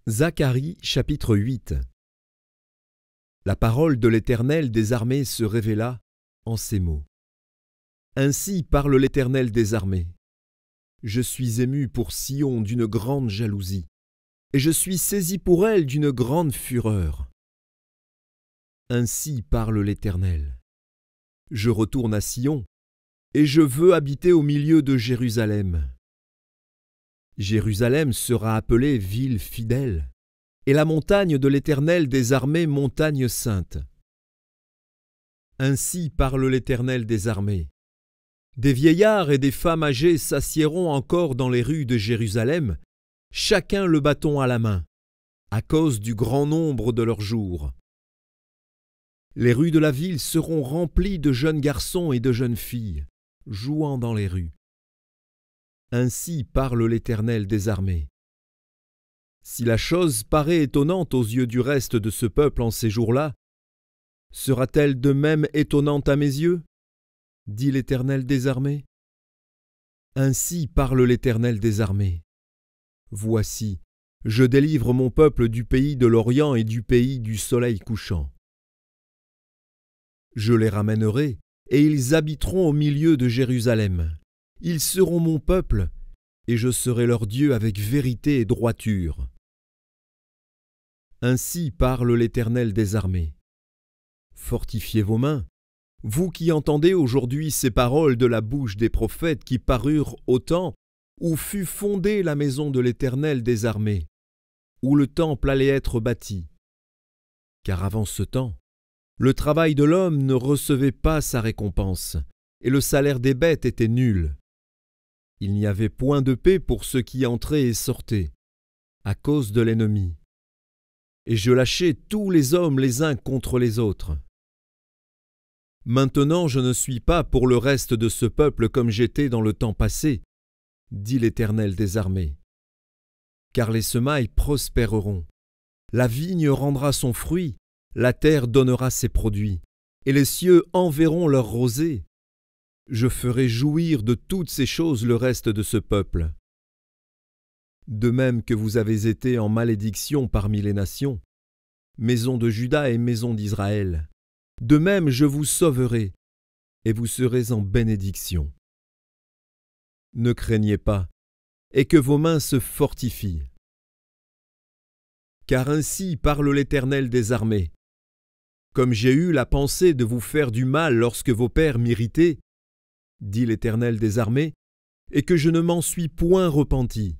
Zacharie chapitre 8. La parole de l'Éternel des armées se révéla en ces mots. Ainsi parle l'Éternel des armées. Je suis ému pour Sion d'une grande jalousie, et je suis saisi pour elle d'une grande fureur. Ainsi parle l'Éternel. Je retourne à Sion, et je veux habiter au milieu de Jérusalem. Jérusalem sera appelée ville fidèle, et la montagne de l'Éternel des armées montagne sainte. Ainsi parle l'Éternel des armées. Des vieillards et des femmes âgées s'assiéront encore dans les rues de Jérusalem, chacun le bâton à la main, à cause du grand nombre de leurs jours. Les rues de la ville seront remplies de jeunes garçons et de jeunes filles, jouant dans les rues. Ainsi parle l'Éternel des armées. Si la chose paraît étonnante aux yeux du reste de ce peuple en ces jours-là, sera-t-elle de même étonnante à mes yeux? Dit l'Éternel des armées. Ainsi parle l'Éternel des armées. Voici, je délivre mon peuple du pays de l'Orient et du pays du soleil couchant. Je les ramènerai, et ils habiteront au milieu de Jérusalem. Ils seront mon peuple, et je serai leur Dieu avec vérité et droiture. Ainsi parle l'Éternel des armées. Fortifiez vos mains, vous qui entendez aujourd'hui ces paroles de la bouche des prophètes qui parurent au temps où fut fondée la maison de l'Éternel des armées, où le temple allait être bâti. Car avant ce temps, le travail de l'homme ne recevait pas sa récompense, et le salaire des bêtes était nul. Il n'y avait point de paix pour ceux qui entraient et sortaient, à cause de l'ennemi. Et je lâchai tous les hommes les uns contre les autres. Maintenant je ne suis pas pour le reste de ce peuple comme j'étais dans le temps passé, dit l'Éternel des armées. Car les semailles prospéreront, la vigne rendra son fruit, la terre donnera ses produits, et les cieux enverront leur rosée. Je ferai jouir de toutes ces choses le reste de ce peuple. De même que vous avez été en malédiction parmi les nations, maison de Juda et maison d'Israël, de même je vous sauverai, et vous serez en bénédiction. Ne craignez pas, et que vos mains se fortifient. Car ainsi parle l'Éternel des armées. Comme j'ai eu la pensée de vous faire du mal lorsque vos pères m'irritaient, dit l'Éternel des armées, et que je ne m'en suis point repenti.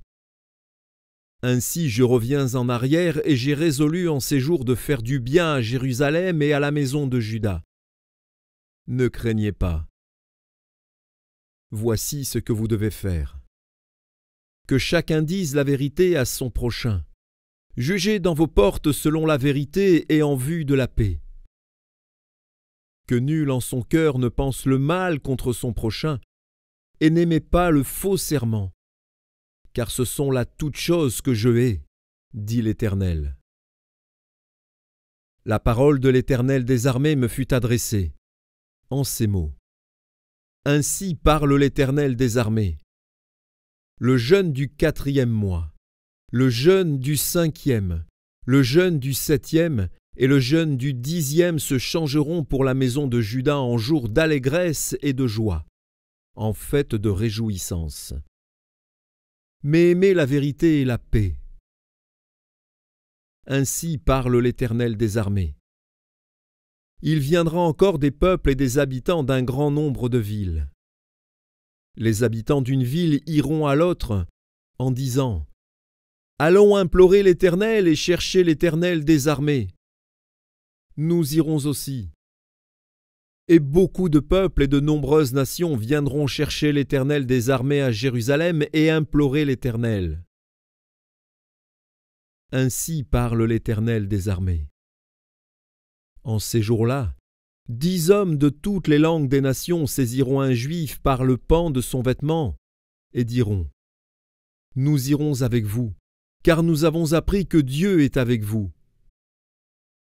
Ainsi je reviens en arrière, et j'ai résolu en ces jours de faire du bien à Jérusalem et à la maison de Juda. Ne craignez pas. Voici ce que vous devez faire. Que chacun dise la vérité à son prochain. Jugez dans vos portes selon la vérité et en vue de la paix. Que nul en son cœur ne pense le mal contre son prochain, et n'aimez pas le faux serment, car ce sont là toutes choses que je hais, dit l'Éternel. La parole de l'Éternel des armées me fut adressée, en ces mots. Ainsi parle l'Éternel des armées. Le jeûne du 4e mois, le jeûne du 5e, le jeûne du 7e, et le jeûne du 10e se changeront pour la maison de Juda en jour d'allégresse et de joie, en fête de réjouissance. Mais aimez la vérité et la paix. Ainsi parle l'Éternel des armées. Il viendra encore des peuples et des habitants d'un grand nombre de villes. Les habitants d'une ville iront à l'autre en disant « Allons implorer l'Éternel et chercher l'Éternel des armées. » Nous irons aussi. Et beaucoup de peuples et de nombreuses nations viendront chercher l'Éternel des armées à Jérusalem et implorer l'Éternel. Ainsi parle l'Éternel des armées. En ces jours-là, 10 hommes de toutes les langues des nations saisiront un Juif par le pan de son vêtement et diront « Nous irons avec vous, car nous avons appris que Dieu est avec vous. »